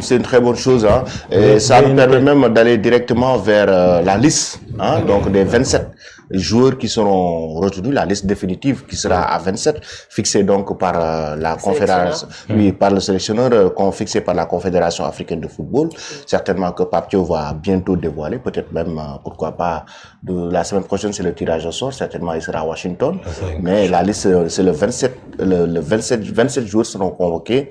c'est une très bonne chose. Hein. Et ça nous permet même d'aller directement vers la liste, hein, donc des 27 joueurs qui seront retenus, la liste définitive qui sera à 27, fixée donc par la confédération, oui, par le sélectionneur, fixée par la Confédération africaine de football. Certainement que Pape Thiaw va bientôt dévoiler, peut-être même, pourquoi pas, la semaine prochaine, c'est le tirage au sort, certainement il sera à Washington. Mais la liste, c'est le 27 joueurs seront convoqués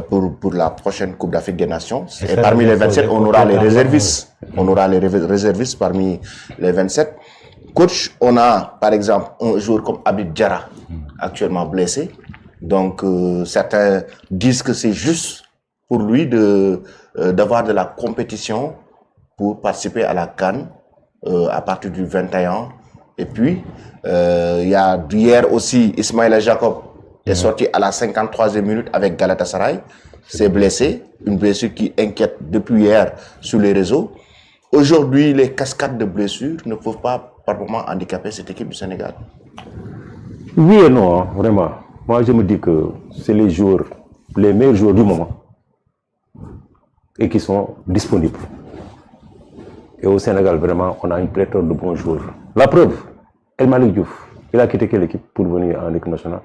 pour la prochaine Coupe d'Afrique des Nations. Et parmi les 27, on aura les réservistes. On aura les réservistes parmi les 27. Coach, on a par exemple un joueur comme Habib Diarra, actuellement blessé. Donc certains disent que c'est juste pour lui d'avoir de la compétition pour participer à la CAN à partir du 21. Et puis, il y a hier aussi Ismaïla Jacob est sorti à la 53e minute avec Galatasaray. C'est blessé, une blessure qui inquiète depuis hier sur les réseaux. Aujourd'hui, les cascades de blessures ne peuvent pas par moment handicaper cette équipe du Sénégal. Oui et non, hein, vraiment. Moi, je me dis que c'est les joueurs, les meilleurs joueurs du moment et qui sont disponibles. Et au Sénégal, vraiment, on a une pléthore de bons joueurs. La preuve, El Malick Diouf, il a quitté quelle équipe pour venir en équipe nationale?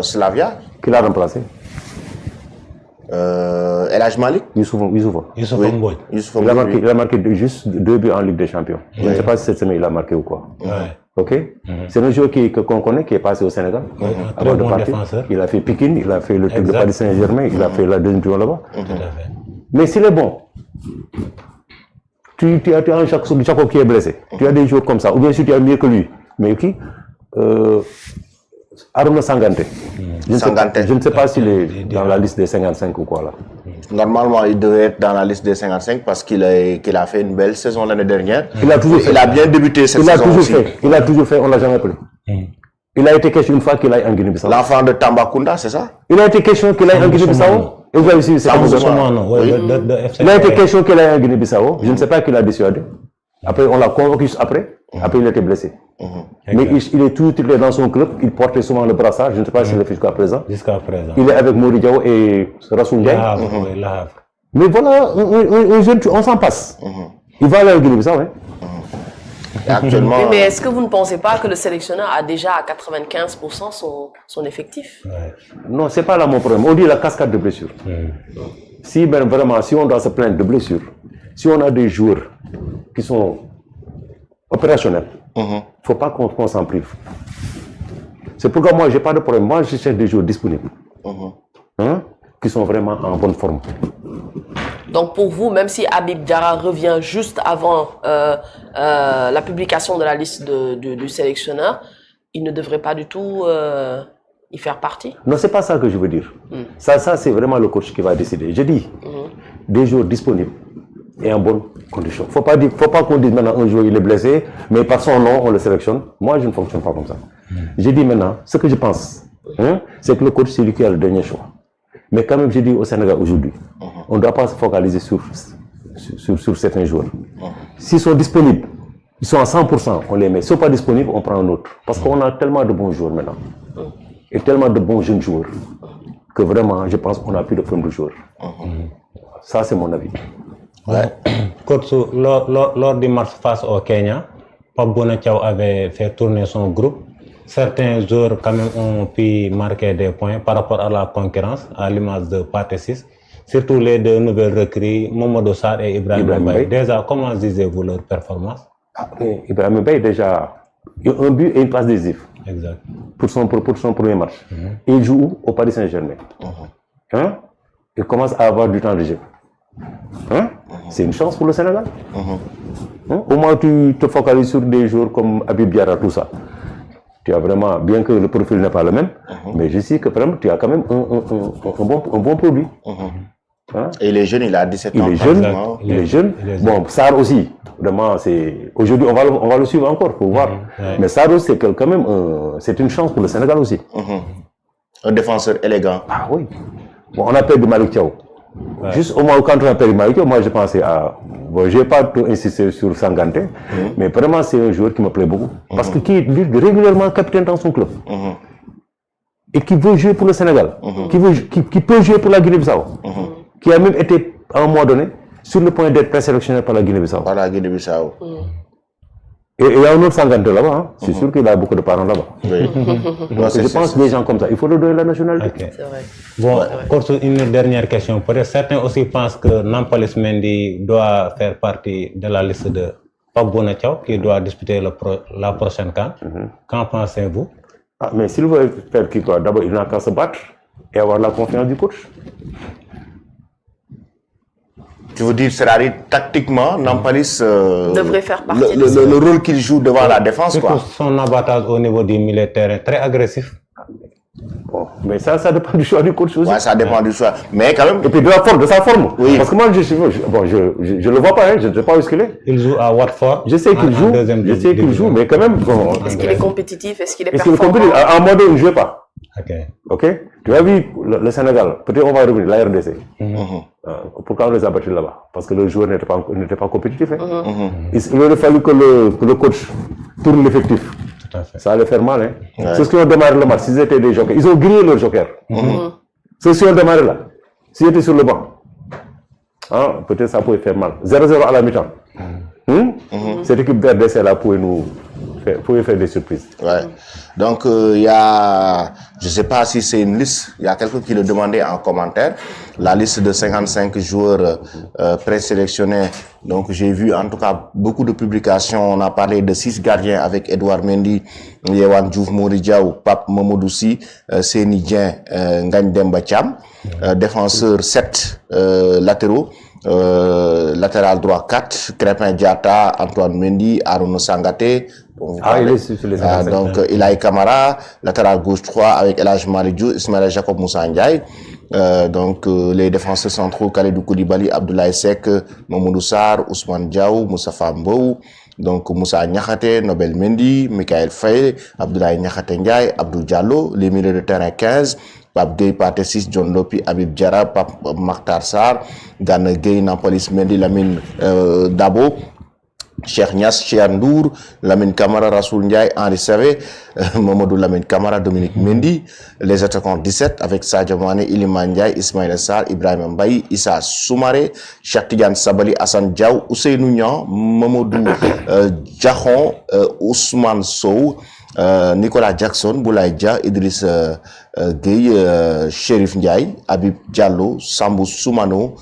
Slavia. Qui l'a remplacé? El Hadj Malick. Youssoufa. Oui. Il a marqué juste 2 buts en Ligue des Champions. Oui. Je ne sais pas si cette semaine il a marqué ou quoi. Ouais. Ok. C'est un joueur qu'on connaît, qui est passé au Sénégal. Avant de partir. Il a fait Pikine, il a fait le truc de Paris Saint-Germain, il a fait la deuxième tour là-bas. Mais s'il est bon, tu as un Jacob qui est blessé. Tu as des joueurs comme ça. Ou bien si tu as mieux que lui. Mais qui Aruna Sangante. Je ne sais pas s'il est dans la liste des 55 ou quoi là. Normalement, il devait être dans la liste des 55 parce qu'il a fait une belle saison l'année dernière. Il a bien débuté cette saison aussi. Il a toujours fait, on ne l'a jamais pris. Il a été question une fois qu'il aille en Guinée-Bissau. L'enfant de Tambacounda, c'est ça? Il a été question qu'il aille en Guinée-Bissau. Et vous avez suivi ça? Il a été question qu'il aille en Guinée-Bissau. Je ne sais pas qui l'a dissuadé. Après, on l'a convoqué juste après. Après, il était blessé. Mais il est toujours titulaire dans son club. Il portait souvent le brassard. Je ne sais pas s'il le fait jusqu'à présent. Il est avec Mori Diaw et Rassoul Ndiaye. Mais voilà, un jeune, on s'en passe. Il va aller au Guinée-Bissau. Hein. Actuellement. Oui, mais est-ce que vous ne pensez pas que le sélectionneur a déjà à 95% son effectif? Non, ce n'est pas là mon problème. On dit la cascade de blessures. Si vraiment, si on doit se plaindre de blessures, si on a des joueurs qui sont opérationnels, il ne faut pas qu'on s'en prive. C'est pourquoi moi, je n'ai pas de problème. Moi, je cherche des joueurs disponibles, qui sont vraiment en bonne forme. Donc pour vous, même si Habib Diarra revient juste avant la publication de la liste du sélectionneur, il ne devrait pas du tout y faire partie? Non, ce n'est pas ça que je veux dire. Ça c'est vraiment le coach qui va décider. Je dis des joueurs disponibles et en bonne condition. Il ne faut pas qu'on dise maintenant un joueur il est blessé, mais par son nom on le sélectionne. Moi je ne fonctionne pas comme ça. Je dis maintenant, ce que je pense, c'est que le coach c'est lui qui a le dernier choix. Mais quand même je dis au Sénégal aujourd'hui, on ne doit pas se focaliser sur certains joueurs. S'ils sont disponibles, ils sont à 100%, on les met. S'ils ne sont pas disponibles, on prend un autre. Parce qu'on a tellement de bons joueurs maintenant. Et tellement de bons jeunes joueurs que vraiment, je pense qu'on n'a plus de problème de joueurs. Ça, c'est mon avis. Ouais. Coach, lors du match face au Kenya, Pape Bouna Thiaw avait fait tourner son groupe. Certains joueurs quand même ont pu marquer des points par rapport à la concurrence, à l'image de Pathé Ciss. Surtout les deux nouvelles recrues, Mamadou Sarr et Ibrahima Mbaye. Déjà, comment jugez-vous leur performance? Ibrahima Mbaye, déjà, un but et une passe décisive. Exact. Pour son premier match. Et il joue au Paris Saint-Germain. Il commence à avoir du temps de jeu. C'est une chance pour le Sénégal. Au moins, tu te focalises sur des joueurs comme Habib Diarra, tout ça. Tu as vraiment, bien que le profil n'est pas le même, mais je sais que vraiment, tu as quand même un bon produit. Et il est jeune, il a 17 ans. Il est jeune. Bon, Sarr aussi, vraiment, c'est. Aujourd'hui, on va le suivre encore pour voir. Mais Sarr aussi, c'est quand même c'est une chance pour le Sénégal aussi. Un défenseur élégant. Ah oui. Bon, on a perdu Malick Thiaw. Juste au moment où quand on a perdu Malick Thiaw, moi je pensais à. Bon, je n'ai pas tout insisté sur Sangante, mais vraiment c'est un joueur qui me plaît beaucoup. Parce que qui est régulièrement capitaine dans son club. et qui veut jouer pour le Sénégal, qui peut jouer pour la Guinée-Bissau, qui a même été à un moment donné sur le point d'être présélectionné par la Guinée-Bissau. Par la Guinée-Bissau. Et il y a un autre Sanganté là-bas, hein. C'est sûr qu'il a beaucoup de parents là-bas. Oui. Donc je pense que des gens comme ça, il faut leur donner la nationalité. Ok. C'est vrai. Bon, Korso, une dernière question. Peut-être certains aussi pensent que Nampalys Mendy doit faire partie de la liste de Pape Bouna Thiaw, qui doit disputer la prochaine CAN. Qu'en pensez-vous? Ah, mais s'il veut faire qui quoi, d'abord il n'a qu'à se battre et avoir la confiance du coach. Tu veux dire, c'est-à-dire tactiquement, Nampalys Devrait faire partie le rôle qu'il joue devant la défense, Surtout quoi. son abattage au niveau du milieu de terrain, très agressif. Bon, mais ça dépend du choix du coach aussi. Ouais, ça dépend du choix. Mais quand même, Et puis de la forme, de sa forme. Oui. Parce que moi, je le vois pas, hein, je ne sais pas où est-ce qu'il est. Il joue à Watford. Je sais qu'il en joue, deuxième je sais qu'il division. joue, mais quand même, bon. Est-ce qu'il est compétitif? Est-ce qu'il est Est-ce qu'il est performant? compétitif? À un moment donné, il ne jouait pas. Ok. Ok? Tu as vu le Sénégal, peut-être on va revenir, la RDC. Pourquoi on les a battus là-bas? Parce que le joueur n'était pas compétitif. Hein? Il aurait fallu que le coach tourne l'effectif. Tout à fait. Ça allait faire mal. Hein? C'est ce qui ont démarré le match. S'ils étaient des jokers, ils ont grillé leurs jokers. C'est ce qui ont démarré là. S'ils étaient sur le banc, hein, peut-être ça pouvait faire mal. 0-0 à la mi-temps. Cette équipe d'RDC là pouvait faire des surprises. ouais. Donc, il y a, je ne sais pas si c'est une liste, il y a quelqu'un qui le demandait en commentaire, la liste de 55 joueurs présélectionnés. Donc, j'ai vu en tout cas beaucoup de publications. On a parlé de 6 gardiens avec Edouard Mendy, Yewan Diouf, Mori Diaw, Pape Mamadou Sy, Seny Dieng, Ngagne Demba Thiam. Défenseurs 7 latéraux. Latéral droit 4, Crépin Diatta, Antoine Mendy, Arouna Sangaté. Il est sur les 55. Donc, Ilaï Kamara, latéral gauche 3 avec El Hadj Malick Diouf, Ismaïla Jacob, Moussa Ndiaye. Donc, les défenseurs centraux, Kalidou Koulibaly, Abdoulaye Seck, Mamadou Sarr, Ousmane Diaw, Moustapha Mbow. Donc, Moussa Niakhaté, Nobel Mendy, Michael Faye, Abdoulaye Niakhaté Ndiaye, Abdou Diallo, les milieux de terrain 15. Pape Gueye, Pathé Ciss, John Lopi, Habib Diarra, Pape Makhtar Sarr, Gana Gueye, Nampalys Mendy, Lamine Dabo, Cheikh Niass, Cheikh Ndour, Lamine Camara, Rassoul Ndiaye, Henri Saivet, Mamadou Lamine Camara, Dominique Mendy, les attaquants 17 avec Sadio Mané, Iliman Ndiaye, Ismaïla Sarr, Ibrahima Mbaye, Issa Soumaré, Cheikh Tidiane Sabali, Assane Diaw, Ousseynou Niang, Mamadou Diakhon, Ousmane Sow, Nicolas Jackson, Boulaye Dia, Idriss Gueye, Chérif Ndiaye, Habib Diallo, Sambou Soumano,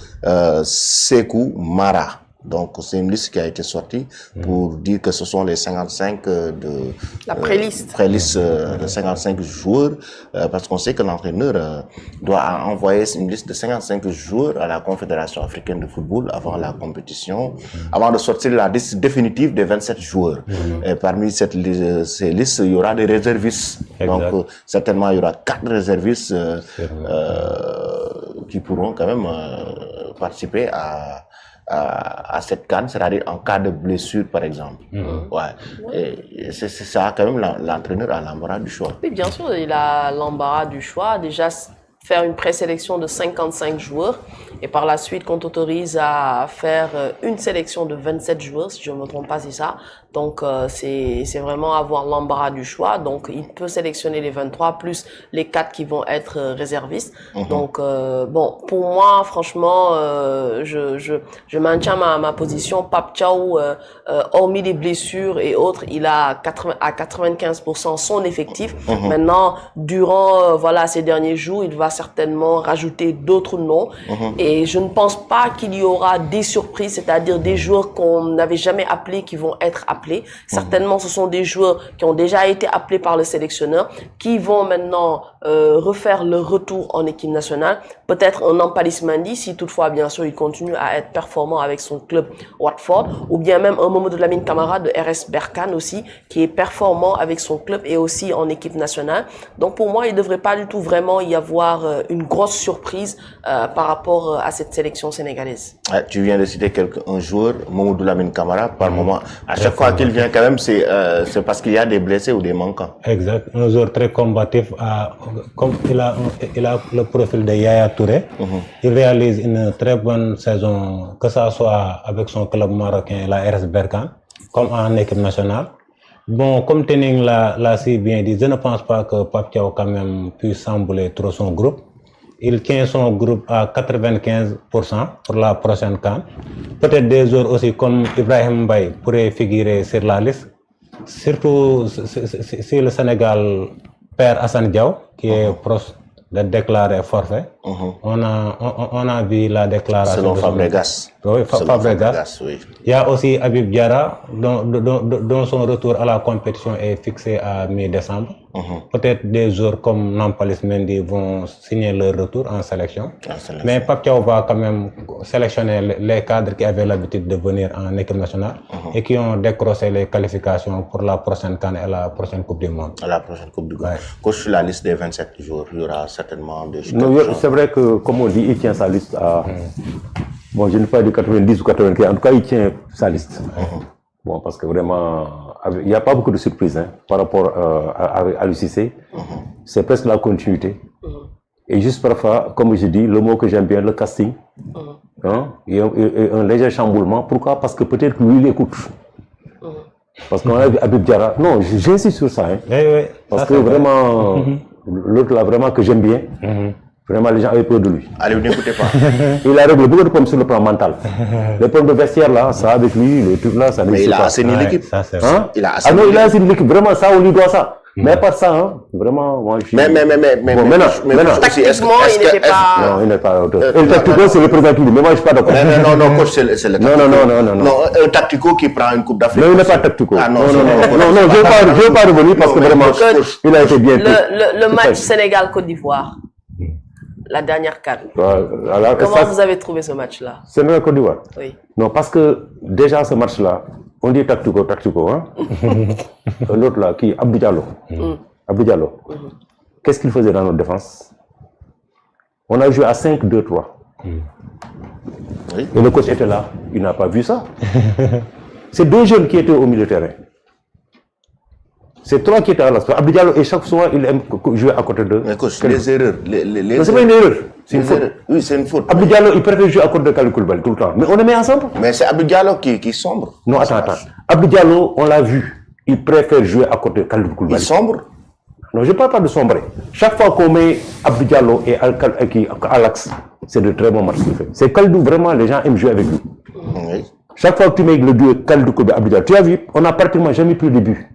Sekou Mara. Donc, c'est une liste qui a été sortie pour dire que ce sont les 55 de la préliste. De 55 joueurs, parce qu'on sait que l'entraîneur doit envoyer une liste de 55 joueurs à la Confédération africaine de football avant la compétition, avant de sortir la liste définitive des 27 joueurs. Et parmi ces listes, il y aura des réservistes. Exact. Donc, certainement, il y aura 4 réservistes qui pourront quand même participer à cette CAN, c'est-à-dire en cas de blessure, par exemple. Ouais. Et c'est ça, quand même, l'entraîneur a l'embarras du choix. Oui, bien sûr, il a l'embarras du choix. Déjà, faire une présélection de 55 joueurs et par la suite, qu'on t'autorise à faire une sélection de 27 joueurs, si je ne me trompe pas, c'est ça. Donc, c'est vraiment avoir l'embarras du choix. Donc, il peut sélectionner les 23 plus les 4 qui vont être réservistes. Donc, bon, pour moi, franchement, je maintiens ma position. Pape Thiaw, hormis les blessures et autres, il a à 95% son effectif. Maintenant, durant voilà ces derniers jours, il va certainement rajouter d'autres noms. Et je ne pense pas qu'il y aura des surprises, c'est-à-dire des joueurs qu'on n'avait jamais appelés qui vont être appelés. Certainement, ce sont des joueurs qui ont déjà été appelés par le sélectionneur, qui vont maintenant refaire leur retour en équipe nationale. Peut-être un Nampalys Mendy, si toutefois, bien sûr, il continue à être performant avec son club Watford, ou bien même un Mamadou Lamine Camara de RS Berkane aussi, qui est performant avec son club et aussi en équipe nationale. Donc, pour moi, il ne devrait pas du tout vraiment y avoir une grosse surprise par rapport à cette sélection sénégalaise. Ouais, tu viens de citer un joueur, Mamadou Lamine Camara, par moment. À chaque fois qu'il vient, quand même, c'est parce qu'il y a des blessés ou des manquants. Exact. Un joueur très combatif. Comme il a le profil de Yaya Touré, il réalise une très bonne saison, que ce soit avec son club marocain, la RS Berkane, comme en équipe nationale. Bon, comme Tening l'a si bien dit, je ne pense pas que Pape Thiaw quand même puisse sembler trop son groupe. Il tient son groupe à 95% pour la prochaine CAN. Peut-être des joueurs aussi comme Ibrahim Mbaye pourraient figurer sur la liste. Surtout si le Sénégal perd Hassan Diaw, qui est proche de déclarer forfait. On a vu la déclaration. Selon Fabregas. Oui, Fabregas. Oui. Il y a aussi Habib Diarra, dont son retour à la compétition est fixé à mi-décembre. Peut-être des joueurs comme Nampalys Mendy vont signer leur retour en sélection. Mais Pape Thiaw va quand même sélectionner les cadres qui avaient l'habitude de venir en équipe nationale et qui ont décroché les qualifications pour la prochaine CAN et la prochaine Coupe du Monde. À la prochaine Coupe du Monde. Coach, sur la liste des 27 jours, il y aura certainement des choses. Non, c'est vrai que, comme on dit, il tient sa liste à... Bon, je ne sais pas de 90 ou 95, en tout cas, il tient sa liste. Bon, parce que vraiment, il n'y a pas beaucoup de surprises par rapport à l'UCC. C'est presque la continuité. Et juste parfois, comme je dis, le mot que j'aime bien, le casting, il y a un léger chamboulement. Pourquoi? Parce que peut-être que lui, il écoute. Parce qu'on a vu Habib Diarra. Non, j'insiste sur ça. Oui. Parce que vraiment, l'autre là, vraiment que j'aime bien. Vraiment, les gens avaient peur de lui. Allez, vous n'écoutez pas. Il a réglé beaucoup de problèmes sur le plan mental. Les problèmes de vestiaire là, ça avec lui, les trucs là, ça Mais il a assaini l'équipe. Il a assaini l'équipe. Vraiment, ça, on lui doit ça. Mais pas ça, vraiment, moi je suis... Mais maintenant, tactiquement, il n'était pas... Non, il n'est pas auteur. Et le tactico, c'est le président qui dit, mais moi je ne suis pas d'accord. Non, coach, c'est le tactico. Non, un tactico qui prend une coupe d'Afrique. Non, il n'est pas tactico. Ah non, non, je ne vais pas revenir parce que vraiment, il a été bien pris. Le match Sénégal-Côte d'Ivoire, la dernière CAN. Comment vous avez trouvé ce match-là? Sénégal-Côte d'Ivoire? Oui. Non, parce que déjà ce match-là, on dit tactico, hein. L'autre là, qui Abdou Diallo. Abdou Diallo. Qu'est-ce qu'il faisait dans notre défense? On a joué à 5-2-3. Et le coach était là. Il n'a pas vu ça. C'est deux jeunes qui étaient au milieu de terrain. C'est trois qui étaient à l'axe. Abdou Diallo, et chaque fois, il aime jouer à côté d'eux. Mais coach, les erreurs. Non, c'est pas une erreur. C'est une faute. Oui, c'est une faute. Abdou Diallo, il préfère jouer à côté de Kalidou Koulibaly tout le temps. Mais on les met ensemble. Mais c'est Abdou Diallo qui sombre. Non, attends. Abdou Diallo, on l'a vu. Il préfère jouer à côté de Kalidou Koulibaly. Il sombre? Non, je ne parle pas de sombrer. Chaque fois qu'on met Abdou Diallo et à l'axe, c'est de très bons matchs qu'il fait. C'est Kalidou, vraiment, les gens aiment jouer avec lui. Oui. Chaque fois que tu mets le duo Kalidou Koulibaly Abdou Diallo, tu as vu, on n'a pratiquement jamais pris de but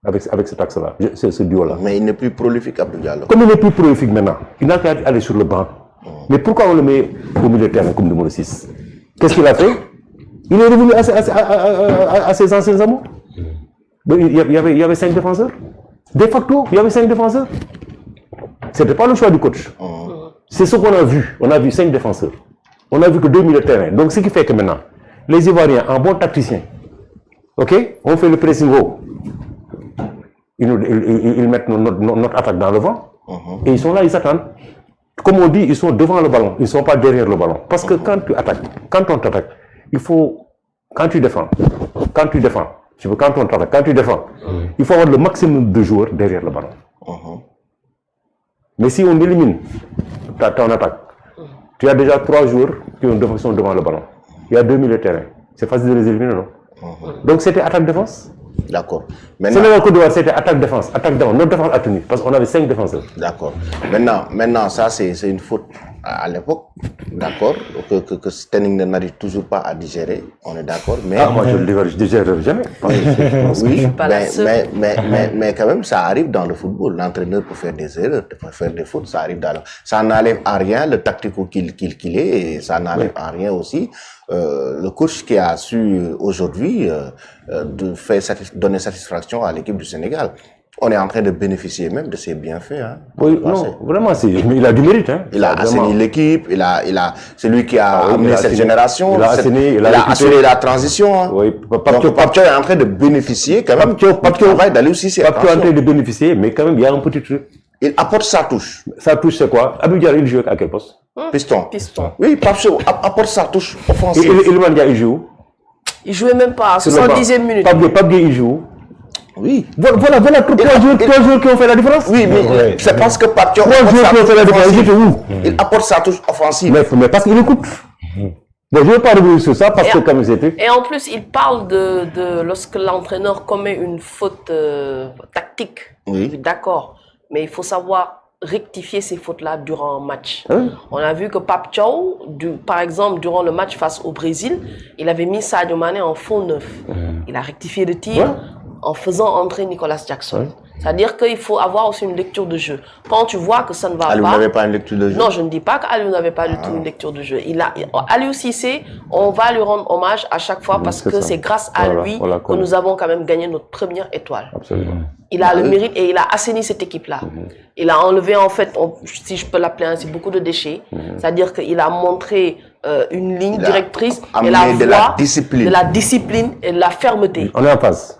avec cet axe-là, ce duo-là. Mais il n'est plus prolifique, Abdou Diallo. Comme il n'est plus prolifique maintenant, il n'a qu'à aller sur le banc. Mais pourquoi on le met au milieu de terrain comme numéro 6? Qu'est-ce qu'il a fait? Il est revenu à ses anciens amours. Il y avait 5 défenseurs. De facto, il y avait 5 défenseurs. Ce n'était pas le choix du coach. C'est ce qu'on a vu. On a vu 5 défenseurs. On a vu que 2 milieux de terrain. Donc, ce qui fait que maintenant, les Ivoiriens, en bon tacticien, ok, on fait le pressing haut. Ils mettent notre attaque dans le vent. Et ils sont là, ils attendent. Comme on dit, ils sont devant le ballon. Ils ne sont pas derrière le ballon. Parce que quand tu attaques, quand on t'attaque, il faut, quand tu défends, quand tu défends, il faut avoir le maximum de joueurs derrière le ballon. Mais si on élimine ton attaque, tu as déjà 3 joueurs qui sont devant le ballon. Il y a 2 milieux de terrain. C'est facile de les éliminer, non? Donc c'était attaque-défense. D'accord. Sénégal Côte d'Ivoire, c'était attaque-défense. Attaque-défense. Notre défense a tenu parce qu'on avait 5 défenseurs. D'accord. Maintenant, ça, c'est une faute à l'époque. D'accord. Que Stenning n'arrive toujours pas à digérer. On est d'accord. Mais... moi, je ne digère jamais. Oui, mais quand même, ça arrive dans le football. L'entraîneur peut faire des erreurs, peut faire des fautes. Ça arrive ça n'enlève à rien le tactico qu'il est. Et ça n'enlève à rien aussi le coach qui a su aujourd'hui donner satisfaction à l'équipe du Sénégal. On est en train de bénéficier même de ses bienfaits. Oui, non, vraiment, il a du mérite. Il a assaini l'équipe, c'est lui qui a amené cette génération, il a assuré la transition. Oui, Pape Thiaw est en train de bénéficier quand même. Pape Thiaw va d'aller aussi. Pape Thiaw est en train de bénéficier, mais quand même, il y a un petit truc. Il apporte sa touche. Sa touche, c'est quoi? Abdou Diallo, il joue à quel poste? Piston. Oui, Pape Thiaw apporte sa touche offensive. Et Iliman Ndiaye, il joue? Il jouait même pas à 70e minute. Pape Gueye, il joue? Oui. Voilà, 3 joueurs qui ont fait la différence. Oui, mais c'est parce que Pape Thiaw apporte sa touche offensive. Il apporte sa touche offensive. Mais parce qu'il écoute. Bon, je ne vais pas revenir sur ça parce que comme c'était... Et en plus, il parle de lorsque l'entraîneur commet une faute tactique. Oui. D'accord. Mais il faut savoir rectifier ces fautes-là durant un match. Oui. On a vu que Pape Thiaw, par exemple, durant le match face au Brésil, il avait mis Sadio Mané en faux neuf. Il a rectifié le tir en faisant entrer Nicolas Jackson. C'est-à-dire qu'il faut avoir aussi une lecture de jeu. Quand tu vois que ça ne va Aliou pas... n'avait pas une lecture de jeu. Non, je ne dis pas qu'Aliou n'avait pas du tout une lecture de jeu. Aliou Cissé, on va lui rendre hommage à chaque fois parce que c'est grâce à lui que nous avons quand même gagné notre première étoile. Absolument. Il a le mérite et il a assaini cette équipe-là. Il a enlevé, en fait, si je peux l'appeler ainsi, beaucoup de déchets. C'est-à-dire qu'il a montré une ligne directrice et la voie de la discipline et de la fermeté. On est en phase.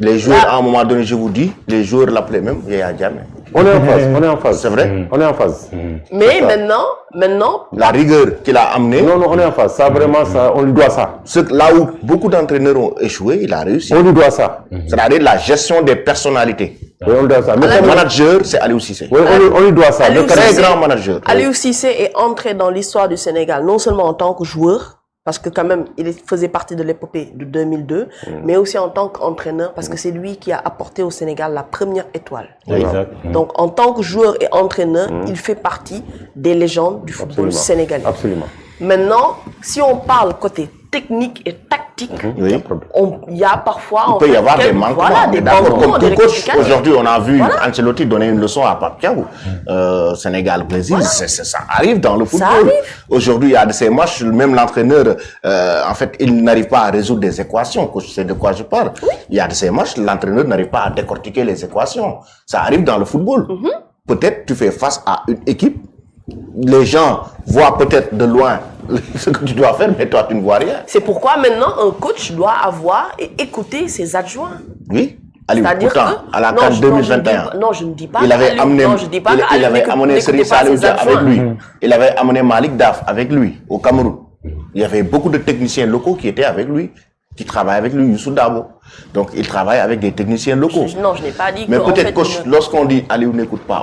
Les joueurs, à un moment donné, je vous dis, les joueurs l'appelaient même Yaya Jammeh. On est en phase, on est en phase. C'est vrai? On est en phase. Mais maintenant... La rigueur qu'il a amenée. Non, on est en phase. Ça, vraiment, ça, on lui doit ça. Là où beaucoup d'entraîneurs ont échoué, il a réussi. On lui doit ça. C'est-à-dire la gestion des personnalités. Oui, on lui doit ça. Mais Le manager, c'est Aliou Cissé. oui, on lui doit ça. Aliou Mais Très Cissé- grand manager. Aliou Cissé est entré dans l'histoire du Sénégal, non seulement en tant que joueur, parce que quand même, il faisait partie de l'épopée de 2002, mais aussi en tant qu'entraîneur, parce que c'est lui qui a apporté au Sénégal la première étoile. Exact. Donc, en tant que joueur et entraîneur, il fait partie des légendes du football sénégalais. Absolument. Maintenant, si on parle côté technique et tactique, Oui. il y a parfois... Il peut y avoir des manquements. Voilà, des D'accord, manquements, comme des tout coach. rectifications. Aujourd'hui, on a vu Ancelotti donner une leçon à Pape Thiaw. Sénégal-Brésil, ça arrive dans le football. arrive. Aujourd'hui, il y a de ces matchs, même l'entraîneur, en fait, il n'arrive pas à résoudre des équations. Coach, c'est de quoi je parle. Il y a de ces matchs, l'entraîneur n'arrive pas à décortiquer les équations. Ça arrive dans le football. Peut-être tu fais face à une équipe, les gens voient peut-être de loin ce que tu dois faire, mais toi, tu ne vois rien. C'est pourquoi maintenant, un coach doit avoir et écouter ses adjoints. Oui. Aliou, C'est-à-dire pourtant, que... à la non, CAN je- 2021, non, je ne dis pas il avait qu'Aliou- amené, non, je dis pas il qu'Aliou avait amené n'écoutait Serigne pas Saliou ses Dia avec adjoints. lui. Il avait amené Malik Daf avec lui au Cameroun. Il y avait beaucoup de techniciens locaux qui étaient avec lui, qui travaillaient avec lui, Youssou Dabo. Donc, il travaille avec des techniciens locaux. Non, je n'ai pas dit Mais que, en peut-être, fait, coach, lorsqu'on dit Aliou n'écoute pas,